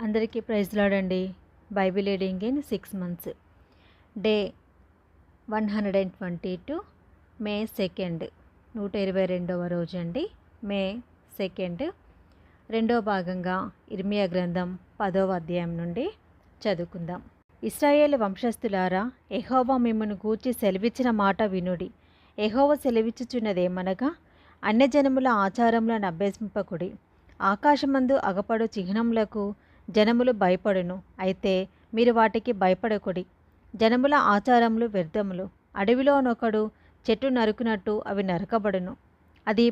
అందరికీ praise lord అండి. Bible reading in 6 months. Day 122 మే 2, 122వ రోజు అండి. మే 2 రెండో భాగంగా ఇర్మియా గ్రంథం 10వ అధ్యాయం నుండి చదువుకుందాం. ఇశ్రాయేలు వంశస్థులారా, యెహోవా మిమ్మును గూర్చి సెలవిచ్చిన మాట వినుడి. యెహోవా సెలవిచ్చుచున్నదేమనగా, అన్యజనముల ఆచారములను అభ్యసింపకుడి. ఆకాశమందు అగపడు చిహ్నములకు జనములు భయపడును, అయితే మీరు వాటికి భయపడకుడి. జనముల ఆచారములు వ్యర్థములు. అడవిలోనొకడు చెట్టు నరుకునట్టు అవి నరకబడును. అది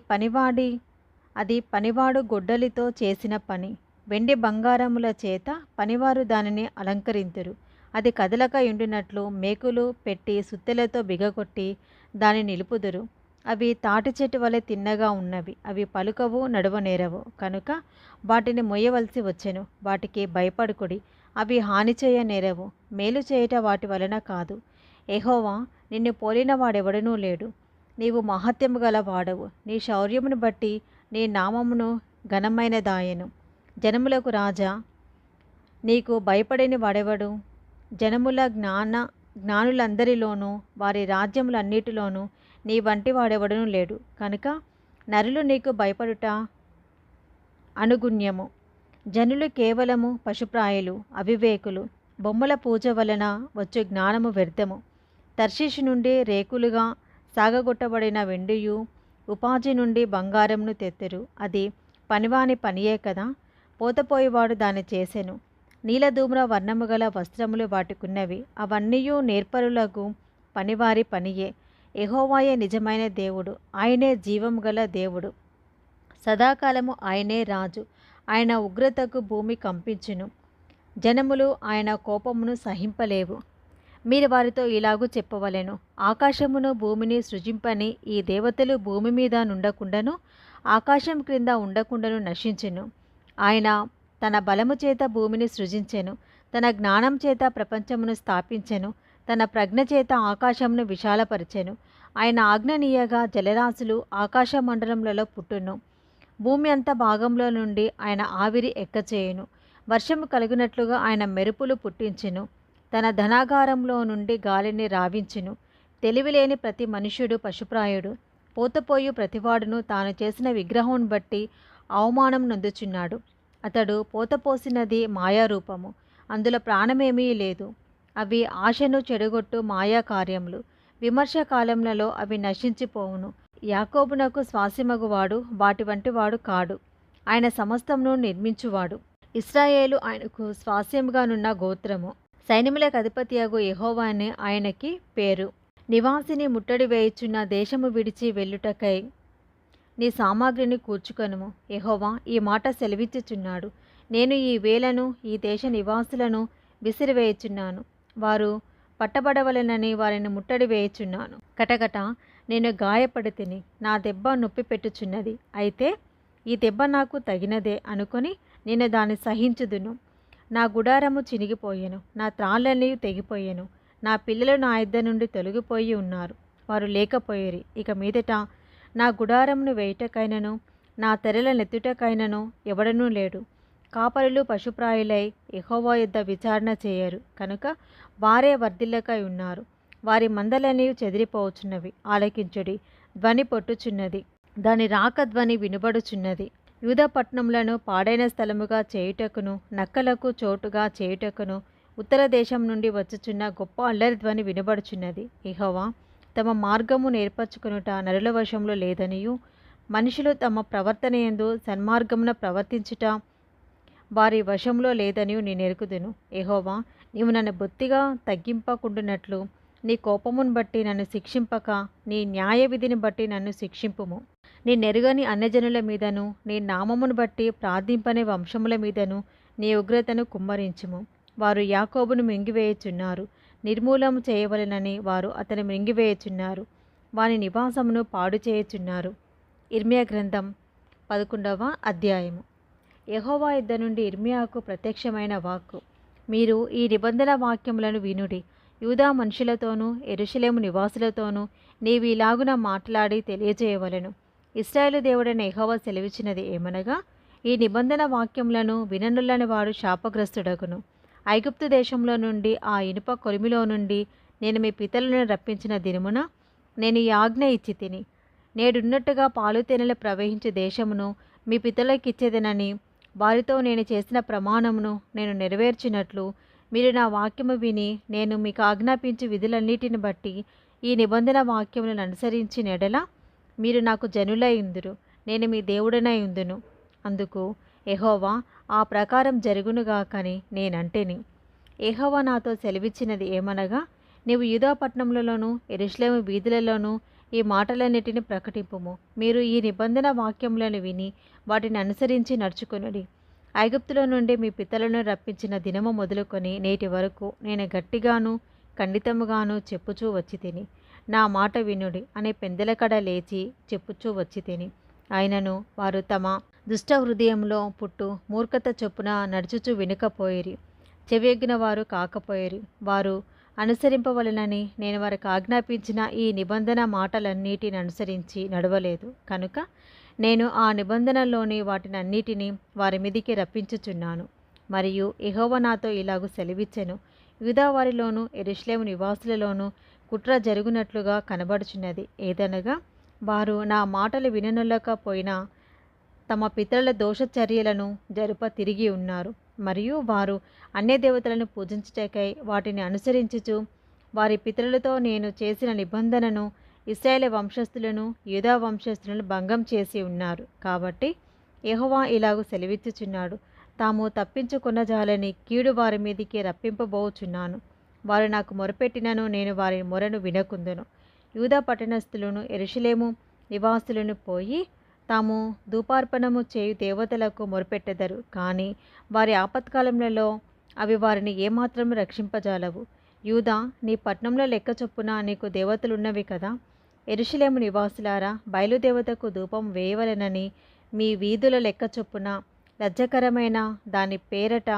పనివాడు గొడ్డలితో చేసిన పని. వెండి బంగారముల చేత పనివారు దానిని అలంకరింతురు. అది కదలక ఉండినట్లు మేకులు పెట్టి సుత్తెలతో బిగగొట్టి దాన్ని నిలుపుదురు. అవి తాటి చెట్టు వలె తిన్నగా ఉన్నవి. అవి పలుకవు, నడవనేరవు, కనుక వాటిని మొయ్యవలసి వచ్చెను. వాటికి భయపడుకుడి. అవి హాని చేయనేరవు, మేలు చేయట వాటి వలన కాదు. యెహోవా, నిన్ను పోలిన వాడెవడనూ లేడు. నీవు మహత్యము గల వాడవు. నీ శౌర్యమును బట్టి నీ నామమును ఘనమైనదాయెను. జనములకు రాజా, నీకు భయపడని వాడెవడు? జనముల జ్ఞానులందరిలోనూ వారి రాజ్యములన్నిటిలోనూ నీ వంటి వాడెవడనూ లేడు. కనుక నరులు నీకు భయపడుట అనుగుణ్యము. జనులు కేవలము పశుప్రాయులు, అవివేకులు. బొమ్మల పూజ వలన వచ్చు జ్ఞానము వ్యర్థము. తర్షీషు నుండి రేకులుగా సాగగొట్టబడిన వెండియు, ఉపాధి నుండి బంగారమును తెత్తురు. అది పనివాని పనియే కదా. పోతపోయేవాడు దాన్ని చేసెను. నీలధూమ్ర వర్ణము గల వస్త్రములు వాటికున్నవి. అవన్నీయు నేర్పరులకు పనివారి పనియే. యెహోవాయే నిజమైన దేవుడు. ఆయనే జీవము గల దేవుడు. సదాకాలము ఆయనే రాజు. ఆయన ఉగ్రతకు భూమి కంపించును. జనములు ఆయన కోపమును సహింపలేవు. మీరు వారితో ఇలాగూ చెప్పవలెను, ఆకాశమును భూమిని సృజింపని ఈ దేవతలు భూమి మీద నుండకుండాను ఆకాశం క్రింద ఉండకుండాను నశించెను. ఆయన తన బలము చేత భూమిని సృజించెను. తన జ్ఞానం చేత ప్రపంచమును స్థాపించెను. తన ప్రజ్ఞ చేత ఆకాశమును విశాలపరిచెను. ఆయన ఆజ్ఞనీయగా జలరాశులు ఆకాశ మండలములలో పుట్టును. భూమి అంత భాగంలో నుండి ఆయన ఆవిరి ఎక్కచేయును. వర్షము కలుగునట్లుగా ఆయన మెరుపులు పుట్టించెను. తన ధనాగారంలో నుండి గాలిని రావించును. తెలివిలేని ప్రతి మనుష్యుడు పశుప్రాయుడు. పోతపోయు ప్రతివాడును తాను చేసిన విగ్రహం బట్టి అవమానం నొందుచున్నాడు. అతడు పోతపోసినది మాయారూపము, అందులో ప్రాణమేమీ లేదు. అవి ఆశను చెడగొట్టు మాయా కార్యములు. విమర్శ కాలములలో అవి నశించిపోవును. యాకోబునకు స్వాస్యమగువాడు వాటి వంటి వాడు కాడు. ఆయన సమస్తమును నిర్మించువాడు. ఇశ్రాయేలు ఆయనకు స్వాస్యముగానున్న గోత్రము. సైన్యములకు అధిపతియగు యెహోవా అనే ఆయనకి పేరు. నివాసిని ముట్టడి వేయుచున్న దేశము విడిచి వెళ్ళుటకై నీ సామాగ్రిని కూర్చుకొనుము. యెహోవా ఈ మాట సెలవిచ్చుచున్నాడు. నేను ఈ వేలను ఈ దేశ నివాసులను విసిరివేయుచున్నాను. వారు పట్టబడవలెనని వారిని ముట్టడి వేయుచున్నాను. కటకట నేను గాయపడి తిని, నా దెబ్బ నొప్పి పెట్టుచున్నది. అయితే ఈ దెబ్బ నాకు తగినదే అనుకొని నేను దాన్ని సహించుదును. నా గుడారము చినిగిపోయెను, నా త్రాళ్ళన్నీ తెగిపోయెను. నా పిల్లలు నా ఇద్దరి నుండి తొలగిపోయి ఉన్నారు. వారు లేకపోయిరి. ఇక మీదట నా గుడారమును వేయుటకైనను నా తెరల నెత్తుటకైనను ఎవడనూ లేడు. కాపరులు పశుప్రాయులై యెహోవా యొద్ద విచారణ చేయరు, కనుక వారే వర్ధిల్లకై ఉన్నారు. వారి మందలన్నీ చెదిరిపోవచ్చున్నవి. ఆలకించుడి, ధ్వని పొట్టుచున్నది, దాని రాక ధ్వని వినుబడుచున్నది. యూదా పట్టణములను పాడైన స్థలముగా చేయుటకును నక్కలకు చోటుగా చేయుటకును ఉత్తర దేశం నుండి వచ్చుచున్న గొప్ప అల్లరి ధ్వని వినబడుచున్నది. యెహోవా తమ మార్గము నేర్పరచుకొనుట నరుల వశంలో లేదనియు, మనుషులు తమ ప్రవర్తనయందు సన్మార్గమున ప్రవర్తించుట వారి వశంలో లేదని నేను ఎరుగుదును. యెహోవా, నీవు నన్ను బొత్తిగా తగ్గింపకుండునట్లు నీ కోపమును బట్టి నన్ను శిక్షింపక నీ న్యాయ విధిని బట్టి నన్ను శిక్షింపుము. నీ నెరుగని అన్యజనుల మీదను నీ నామమును బట్టి ప్రార్థింపని వంశముల మీదను నీ ఉగ్రతను కుమ్మరించుము. వారు యాకోబును మింగివేయుచున్నారు. నిర్మూలము చేయవలెనని వారు అతని మింగివేయుచున్నారు. వాని నివాసమును పాడు చేయుచున్నారు. ఇర్మియా గ్రంథం 11వ అధ్యాయము. యెహోవా యొద్ద నుండి ఇర్మియాకు ప్రత్యక్షమైన వాక్కు. మీరు ఈ నిబంధన వాక్యములను వినుడి. యూదా మనుషులతోనూ యెరూషలేము నివాసులతోనూ నీవు ఇలాగున మాట్లాడి తెలియజేయవలెను. ఇశ్రాయేలు దేవుడైన యెహోవా సెలవిచ్చినది ఏమనగా, ఈ నిబంధన వాక్యములను విననులని వాడు శాపగ్రస్తుడగును. ఐగుప్తు దేశంలో నుండి ఆ ఇనుప కొలిమిలో నుండి నేను మీ పితరులను రప్పించిన దినమున నేను ఈ ఆజ్ఞ ఇచ్చి తిని, నేడున్నట్టుగా పాలు తేనెలు ప్రవహించే దేశమును మీ పితరులకిచ్చేదనని వారితో నేను చేసిన ప్రమాణమును నేను నెరవేర్చినట్లు మీరు నా వాక్యము విని నేను మీకు ఆజ్ఞాపించే విధులన్నిటిని బట్టి ఈ నిబంధన వాక్యములను అనుసరించి నెడల మీరు నాకు జనులై ఉందురు, నేను మీ దేవుడనై ఉందును. అందుకు యెహోవా ఆ ప్రకారం జరుగునుగాకని నేనంటేని. యెహోవా నాతో సెలవిచ్చినది ఏమనగా, నీవు యూదా పట్టణములలోను యెరూషలేము వీధులలోనూ ఈ మాటలన్నిటిని ప్రకటింపుము. మీరు ఈ నిబంధన వాక్యములను విని వాటిని అనుసరించి నడుచుకొనుడి. ఐగుప్తులో నుండి మీ పితరులను రప్పించిన దినము మొదలుకొని నేటి వరకు నేను గట్టిగాను ఖండితముగాను చెప్పుచూ వచ్చి తిని, నా మాట వినుడి అనే పెందెలకడ లేచి చెప్పుచూ వచ్చి తిని. అయినను వారు తమ దుష్ట హృదయంలో పుట్టు మూర్ఖత చొప్పున నడుచుచూ వినకపోయిరి, చెవియొగ్గిన వారు కాకపోయిరి. వారు అనుసరింపవలెనని నేను వారికి ఆజ్ఞాపించిన ఈ నిబంధన మాటలన్నిటిని అనుసరించి నడవలేదు కనుక నేను ఆ నిబంధనలోని వాటినన్నిటినీ వారి మీదికి రప్పించుచున్నాను. మరియు యెహోవా నాతో ఇలాగు సెలవిచ్చెను, యూదా వారిలోను యెరూషలేము నివాసులలోనూ కుట్ర జరుగునట్లుగా కనబడుచున్నది. ఏదనగా వారు నా మాటలు విననొల్లకపోయినా తమ పితరుల దోషచర్యలను జరుప తిరిగి ఉన్నారు. మరియు వారు అన్య దేవతలను పూజించుటకై వాటిని అనుసరించుచు వారి పితరులతో నేను చేసిన నిబంధనను ఇశ్రాయేలు వంశస్థులను యూదా వంశస్థులను భంగం చేసి ఉన్నారు. కాబట్టి యెహోవా ఇలాగు సెలవిచ్చుచున్నాడు, తాము తప్పించుకొనజాలని కీడు వారి మీదికి రప్పింపబోచున్నాను. వారు నాకు మొరపెట్టినను నేను వారి మొరను వినకుందును. యూదా పట్టణస్థులను యెరూషలేము నివాసులను పోయి తాము ధూపార్పణము చేయు దేవతలకు మొరపెట్టెదరు, కానీ వారి ఆపత్కాలములలో అవి వారిని ఏమాత్రం రక్షింపజాలవు. యూదా, నీ పట్నంలో లెక్క చొప్పున నీకు దేవతలున్నవి కదా. యెరూషలేము నివాసులారా, బయలుదేవతకు ధూపం వేయవలెనని మీ వీధుల లెక్క చొప్పున లజ్జకరమైన దాని పేరట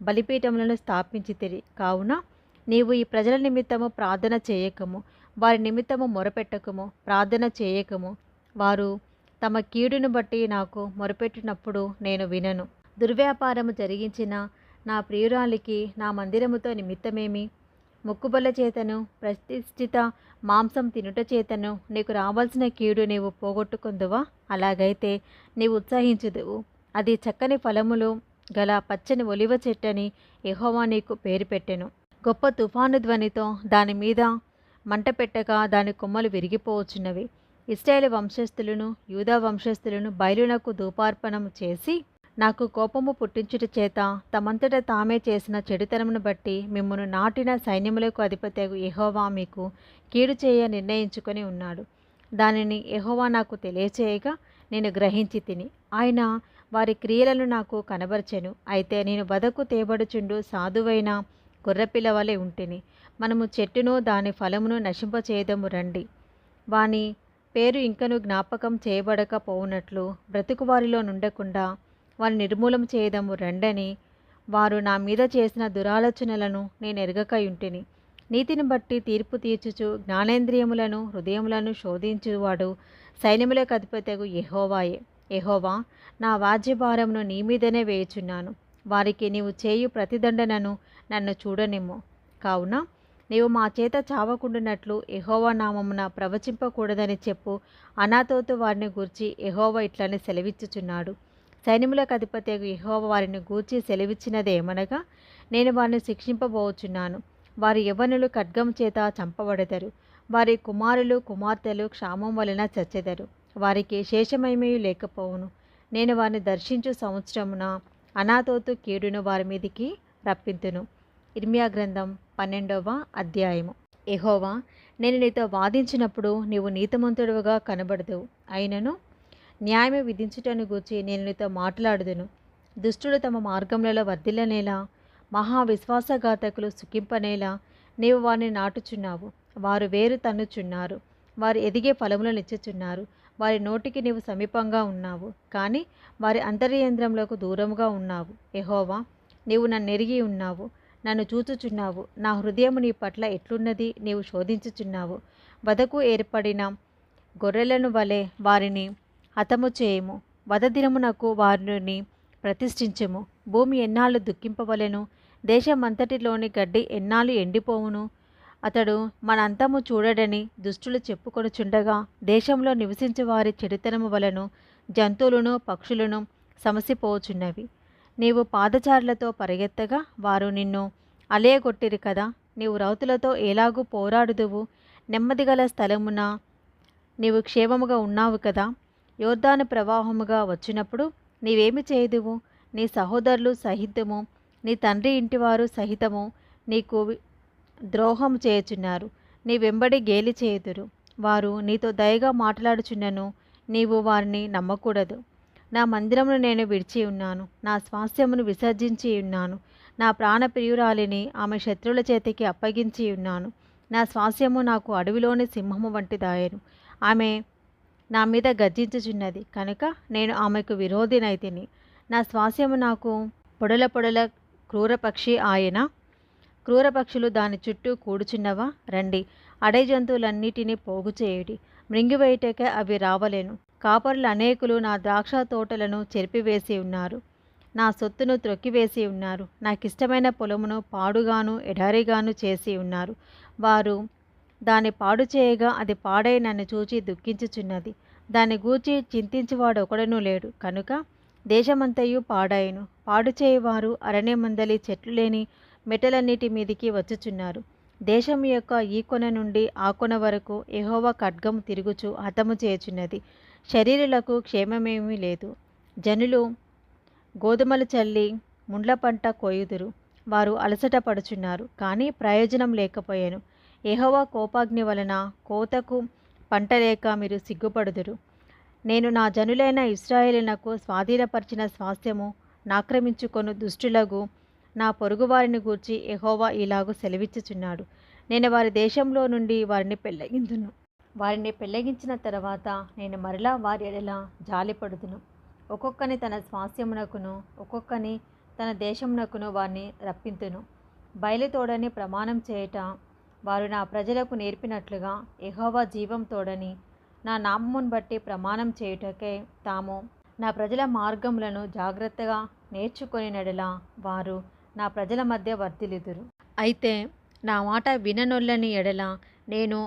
బలిపీఠములను స్థాపించితిరి. కావున నీవు ఈ ప్రజల నిమిత్తము ప్రార్థన చేయకము, వారి నిమిత్తము మొరపెట్టకము, ప్రార్థన చేయకము. వారు తమ కీడును బట్టి నాకు మొరపెట్టినప్పుడు నేను వినను. దుర్వ్యాపారము జరిగించిన నా ప్రియురాలికి నా మందిరముతో నిమిత్తమేమి? మొక్కుబళ్ళ చేతను ప్రతిష్ఠిత మాంసం తినుట చేతను నీకు రావాల్సిన కీడు నీవు పోగొట్టుకుందువా? అలాగైతే నీవు ఉత్సహించుదువు. అది చక్కని ఫలములు గల పచ్చని ఒలివ చెట్టని యెహోవా నీకు పేరు పెట్టెను. గొప్ప తుఫాను ధ్వనితో దాని మీద మంట పెట్టగా దాని కొమ్మలు విరిగిపోవచ్చున్నవి. ఇశ్రాయేలు వంశస్థులను యూదా వంశస్థులను బయలునకు ధూపార్పణము చేసి నాకు కోపము పుట్టించుట చేత తమంతట తామే చేసిన చెడుతనమును బట్టి మిమ్మును నాటిన సైన్యములకు అధిపతగు యెహోవా మీకు కీడు చేయ నిర్ణయించుకొని ఉన్నాడు. దానిని యెహోవా నాకు తెలియచేయగా నేను గ్రహించి తిని, ఆయన వారి క్రియలను నాకు కనబరచెను. అయితే నేను వదకు తేబడుచుండు సాధువైన గొర్రెపిల్ల వలె ఉంటిని. మనము చెట్టును దాని ఫలమును నశింపచేయదము రండి. వాని పేరు ఇంకను జ్ఞాపకం చేయబడకపోవునట్లు బ్రతుకు వారిలో నుండకుండా వారిని నిర్మూలం చేయదము రండని వారు నా మీద చేసిన దురాలోచనలను నేను ఎరగకయుంటిని. నీతిని బట్టి తీర్పు తీర్చుచు జ్ఞానేంద్రియములను హృదయములను శోధించువాడు సైన్యములకు అధిపతగు యెహోవాయే. యెహోవా, నా వాజ్యభారమును నీ మీదనే వేయుచున్నాను. వారికి నీవు చేయు ప్రతిదండనను నన్ను చూడనిమ్ము. కావున నీవు మా చేత చావకుండునట్లు యెహోవా నామమున ప్రవచింపకూడదని చెప్పు. అనాతోతు వారిని గూర్చి యెహోవా ఇట్లని సెలవిచ్చుచున్నాడు. సైన్యములకు అధిపతగు యెహోవా వారిని గూర్చి సెలవిచ్చినదేమనగా, నేను వారిని శిక్షింపబోచున్నాను. వారి యవ్వనులు ఖడ్గం చేత చంపబడెదరు. వారి కుమారులు కుమార్తెలు క్షామం వలన చచ్చెదరు. వారికి శేషమేమీ లేకపోవును. నేను వారిని దర్శించు సంవత్సరమున అనాతోతు కీడును వారి మీదికి రప్పింతును. ఇర్మియా గ్రంథం 12వ అధ్యాయము. యెహోవా, నేను నీతో వాదించినప్పుడు నీవు నీతిమంతుడుగా కనబడదువు. అయినను న్యాయము విధించుటను గూర్చి నేను నీతో మాట్లాడుదును. దుష్టులు తమ మార్గములలో వర్ధిల్లనేలా, మహా విశ్వాసఘాతకులు సుఖింపనేలా నీవు వారిని నాటుచున్నావు. వారు వేరు తన్నుచున్నారు, వారు ఎదిగే ఫలములను ఇచ్చుచున్నారు. వారి నోటికి నీవు సమీపంగా ఉన్నావు, కానీ వారి అంతర్యంద్రములకు దూరముగా ఉన్నావు. యెహోవా, నీవు నన్ను ఎరిగి ఉన్నావు, నన్ను చూచుచున్నావు. నా హృదయము నీ పట్ల ఎట్లున్నది నీవు శోధించుచున్నావు. వధకు ఏర్పడిన గొర్రెలను వలె వారిని హతము చేయము. వధ దినమునకు వారిని ప్రతిష్ఠించుము. భూమి ఎన్నాళ్ళు దుఃఖింపవలెను, దేశమంతటిలోని గడ్డి ఎన్నాళ్ళు ఎండిపోవును. అతడు మన అంతము చూడడని దుష్టులు చెప్పుకొనుచుండగా, దేశంలో నివసించే వారి చెడుతనము వలను జంతువులను పక్షులను సమసిపోచున్నవి. నీవు పాదచారులతో పరిగెత్తగా వారు నిన్ను అలేయగొట్టిరి కదా. నీవు రౌతులతో ఎలాగూ పోరాడుదువు. నెమ్మదిగల స్థలమున నీవు క్షేమముగా ఉన్నావు కదా. యోర్దాను ప్రవాహముగా వచ్చినప్పుడు నీవేమి చేయుదువు? నీ సహోదరులు సహితము, నీ తండ్రి ఇంటివారు సహితము నీకు ద్రోహం చేయుచున్నారు. నీ వెంబడి గేలి చేయుదురు. వారు నీతో దయగా మాట్లాడుచున్నను, నీవు వారిని నమ్మకూడదు. నా మందిరమును నేను విడిచి ఉన్నాను, నా స్వాస్థ్యమును విసర్జించి ఉన్నాను. నా ప్రాణప్రియురాలిని ఆమె శత్రువుల చేతికి అప్పగించి ఉన్నాను. నా స్వాస్థ్యము నాకు అడవిలోని సింహము వంటిదాయను. ఆమె నా మీద గర్జించుచున్నది కనుక నేను ఆమెకు విరోధినైతిని. నా స్వాస్థ్యము నాకు పొడల పొడల క్రూరపక్షి ఆయన. క్రూరపక్షులు దాని చుట్టూ కూడుచున్నవా? రండి, అడవి జంతువులన్నిటినీ పోగు చేయుడి. మృంగివేయుటకే అవి రావలేను. కాపరులు అనేకులు నా ద్రాక్ష తోటలను చెరిపివేసి ఉన్నారు, నా సొత్తును త్రొక్కివేసి ఉన్నారు. నాకిష్టమైన పొలమును పాడుగాను ఎడారిగాను చేసి ఉన్నారు. వారు దాన్ని పాడు చేయగా అది పాడై నన్ను చూచి దుఃఖించుచున్నది. దాన్ని గూర్చి చింతించువాడు ఒకడనూ లేడు కనుక దేశమంతయు పాడాయను. పాడు చేయువారు అరణ్యమందలి చెట్లు లేని మెటలన్నిటి మీదికి వచ్చుచున్నారు. దేశం యొక్క ఈ కొన నుండి ఆ కొన వరకు యెహోవా ఖడ్గము తిరుగుచు హతము చేయుచున్నది. శరీరులకు క్షేమమేమీ లేదు. జనులు గోధుమలు చల్లి ముండ్ల పంట కోయుదురు. వారు అలసట పడుచున్నారు, కానీ ప్రయోజనం లేకపోయాను. యెహోవా కోపాగ్ని వలన కోతకు పంట లేక మీరు సిగ్గుపడుదురు. నేను నా జనులైన ఇశ్రాయేలునకు స్వాధీనపరిచిన స్వాస్థ్యము నాక్రమించుకొను దుష్టులగు నా పొరుగువారిని గూర్చి యెహోవా ఇలాగు సెలవిచ్చుచున్నాడు. నేను వారి దేశంలో నుండి వారిని పెళ్ళగిందును. వారిని పెళ్ళగించిన తర్వాత నేను మరలా వారి ఎడల జాలిపడుదును. ఒక్కొక్కని తన స్వాస్థ్యమునకును ఒక్కొక్కని తన దేశమునకును వారిని రప్పింతును. బయలుతోడని ప్రమాణం చేయుట వారు నా ప్రజలకు నేర్పినట్లుగా యెహోవా జీవం తోడని నా నామమును బట్టి ప్రమాణం చేయుటకే తాము నా ప్రజల మార్గములను జాగ్రత్తగా నేర్చుకొని నడల వారు నా ప్రజల మధ్య వర్ధిల్లుదురు. అయితే నా మాట విననొల్లని ఎడల నేను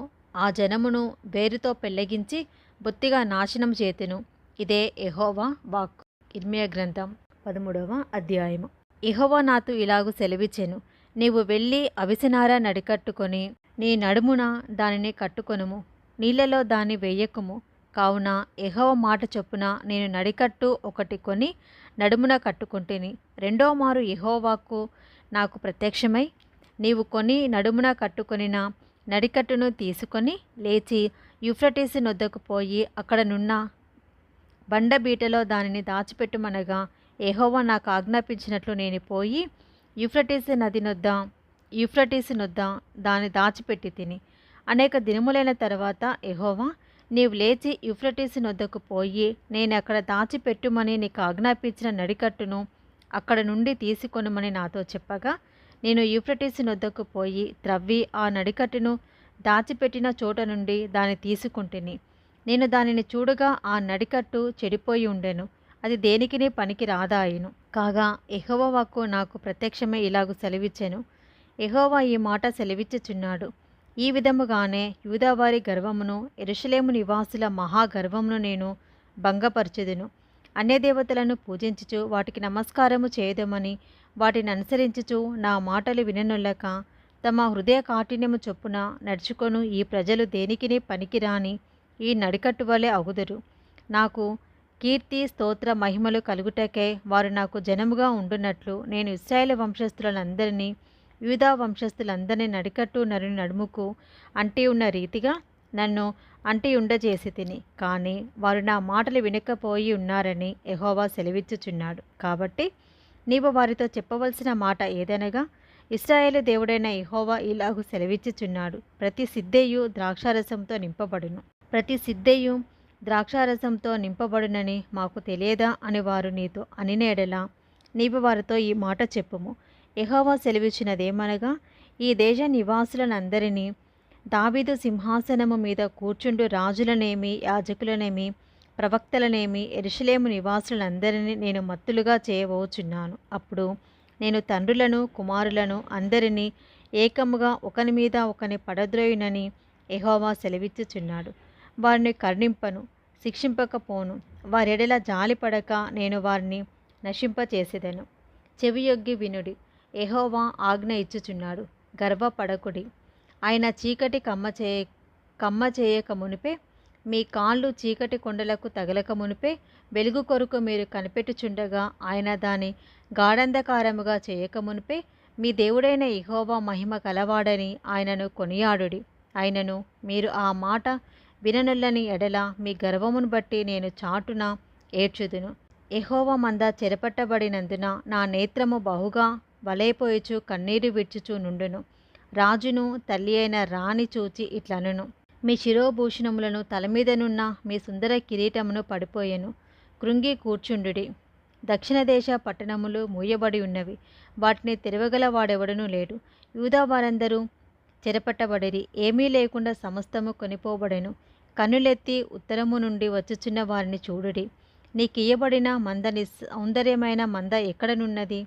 ఆ జనమును వేరుతో పెళ్ళగించి బొత్తిగా నాశనం చేతును. ఇదే యెహోవా వాక్కు. ఇర్మీయా గ్రంథం 13వ అధ్యాయము. యెహోవా నాతో ఇలాగు సెలవిచ్చెను, నీవు వెళ్ళి అవిసెనార నడికట్టుకొని నీ నడుమున దానిని కట్టుకొనుము, నీళ్లలో దాన్ని వేయకుము. కావున యెహోవా మాట చొప్పున నేను నడికట్టు ఒకటి కొని నడుమున కట్టుకొంటిని. రెండో మారు యెహోవాకు నాకు ప్రత్యక్షమై, నీవు కొని నడుమున కట్టుకొనిన నడికట్టును తీసుకొని లేచి యూఫ్రటీసు నొద్దకు పోయి అక్కడనున్న బండబీటలో దానిని దాచిపెట్టుమనగా, యెహోవా నాకు ఆజ్ఞాపించినట్లు నేను పోయి యూఫ్రటీసు నొద్ద దాన్ని దాచిపెట్టి తిని. అనేక దినములైన తర్వాత యెహోవా, నీవు లేచి యూఫ్రటీసు నొద్దకు పోయి నేను అక్కడ దాచిపెట్టుమని నీకు ఆజ్ఞాపించిన నడికట్టును అక్కడ నుండి తీసుకొనుమని నాతో చెప్పగా, నేను యూఫ్రటీసు నొద్దకు పోయి త్రవ్వి ఆ నడికట్టును దాచిపెట్టిన చోట నుండి దాన్ని తీసుకుంటుని. నేను దానిని చూడగా ఆ నడికట్టు చెడిపోయి ఉండెను, అది దేనికిని పనికి రాదాయను. కాగా యెహోవా వాక్కు నాకు ప్రత్యక్షమై ఇలాగు సెలవిచ్చెను, యెహోవా ఈ మాట సెలవిచ్చుచున్నాడు, ఈ విధముగానే యూదావారి గర్వమును యెరూషలేము నివాసుల మహాగర్వమును నేను భంగపరచుదును. అన్యదేవతలను పూజించుచు వాటికి నమస్కారము చేయదమని వాటిని అనుసరించుచు నా మాటలు విననొల్లక తమ హృదయ కాఠిన్యము చొప్పున నడుచుకొను ఈ ప్రజలు దేనికిని పనికిరాని ఈ నడికట్టు వలె అగుదురు. నాకు కీర్తి స్తోత్ర మహిమలు కలుగుటకే వారు నాకు జనముగా ఉండునట్లు నేను ఇశ్రాయేలు వంశస్థులందరినీ యూదా వంశస్థులందరినీ నడికట్టు నరుని నడుముకు అంటి ఉన్న రీతిగా నన్ను అంటి ఉండజేసి తిని. కానీ వారు నా మాటలు వినకపోయి ఉన్నారని యెహోవా సెలవిచ్చుచున్నాడు. కాబట్టి నీవు వారితో చెప్పవలసిన మాట ఏదనగా, ఇశ్రాయేలు దేవుడైన యెహోవా ఇలాగు సెలవిచ్చుచున్నాడు, ప్రతి సిద్ధేయు ద్రాక్షారసంతో నింపబడును. ప్రతి సిద్ధేయు ద్రాక్షారసంతో నింపబడునని మాకు తెలియదా అని వారు నీతో అనినేడలా నీవు వారితో ఈ మాట చెప్పుము. యెహోవా సెలవిచ్చినదేమనగా, ఈ దేశ నివాసులనందరినీ దావీదు సింహాసనము మీద కూర్చుండు రాజులనేమి యాజకులనేమి ప్రవక్తలనేమి యెరూషలేము నివాసులందరినీ నేను మత్తులుగా చేయబోచున్నాను. అప్పుడు నేను తండ్రులను కుమారులను అందరినీ ఏకముగా ఒకని మీద ఒకని పడద్రోయునని యెహోవా సెలవిచ్చుచున్నాడు. వారిని కరుణింపను, శిక్షింపకపోను. వారెడల జాలిపడక నేను వారిని నశింపచేసేదను. చెవియొగ్గి వినుడి, యెహోవా ఆజ్ఞ ఇచ్చుచున్నాడు. గర్వపడకుడి. ఆయన చీకటి కమ్మ చేయక మునిపే, మీ కాళ్ళు చీకటి కొండలకు తగలక మునిపే, వెలుగు కొరకు మీరు కనిపెట్టుచుండగా ఆయన దాని గాఢంధకారముగా చేయక మునిపే, మీ దేవుడైన యెహోవా మహిమ కలవాడని ఆయనను కొనియాడుడి. అయినను మీరు ఆ మాట విననొల్లని ఎడల మీ గర్వమును బట్టి నేను చాటున ఏడ్చుదును. యెహోవా మంద చెరపట్టబడినందున నా నేత్రము బహుగా వలైపోయుచు కన్నీరు విడ్చుచు నుండును. రాజును తల్లి అయిన రాణి చూచి ఇట్లనును, మీ శిరోభూషణములను తలమీదనున్న మీ సుందర కిరీటమును పడిపోయెను. కృంగి కూర్చుండుడి. దక్షిణ దేశ పట్టణములు మూయబడి ఉన్నవి, వాటిని తెరవగల వాడెవడనూ లేడు. యూదా వారందరూ చెరపట్టబడిరి, ఏమీ లేకుండా సమస్తము కొనిపోబడెను. కన్నులెత్తి ఉత్తరము నుండి వచ్చుచున్న వారిని చూడుడి. నీకియ్యబడిన మంద సౌందర్యమైన మంద ఎక్కడనున్నది?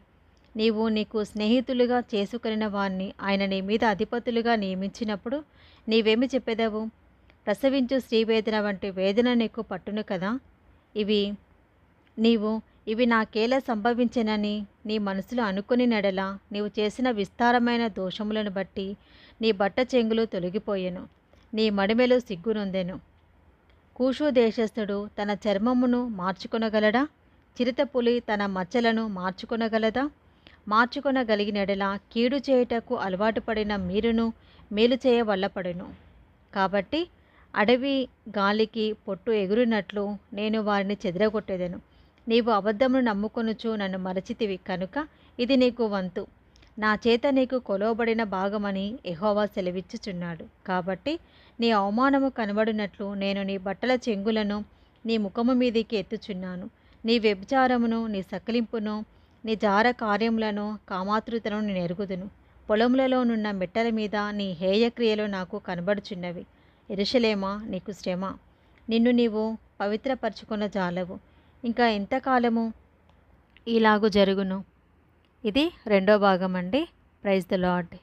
నీవు నీకు స్నేహితులుగా చేసుకొనిన వారిని ఆయన నీ మీద అధిపతులుగా నియమించినప్పుడు నీవేమి చెప్పెదవు? ప్రసవించు స్త్రీవేదన వంటి వేదన నీకు పట్టును కదా. ఇవి నాకేలా సంభవించెనని నీ మనసులో అనుకుని నెడల నీవు చేసిన విస్తారమైన దోషములను బట్టి నీ బట్ట చెంగులు తొలగిపోయెను, నీ మడిమెలు సిగ్గునొందెను. కూషు దేశస్థుడు తన చర్మమును మార్చుకొనగలడా? చిరుతపులి తన మచ్చలను మార్చుకొనగలదా? మార్చుకొనగలిగినెడల కీడు చేయుటకు అలవాటు పడిన మీరును మేలు చేయవల్లపడును. కాబట్టి అడవి గాలికి పొట్టు ఎగురునట్లు నేను వారిని చెదరగొట్టెదను. నీవు అబద్ధమును నమ్ముకొనుచు నన్ను మరచితివి కనుక ఇది నీకు వంతు. నా చేత నీకు కొలవబడిన భాగమని యెహోవా సెలవిచ్చుచున్నాడు. కాబట్టి నీ అవమానము కనబడినట్లు నేను నీ బట్టల చెంగులను నీ ముఖము మీదికి ఎత్తుచున్నాను. నీ వ్యభిచారమును, నీ సకిలింపును, నీ జార కార్యములను, కామాతృతను నేను ఎరుగుదును. పొలములలోనున్న మెట్టల మీద నీ హేయక్రియలు నాకు కనబడుచున్నవి. యెరూషలేమా, నీకు శ్రమ. నిన్ను నీవు పవిత్రపరచుకొన జాలవు. ఇంకా ఎంతకాలము ఇలాగు జరుగును? ఇది రెండో భాగం అండి. Praise the lord.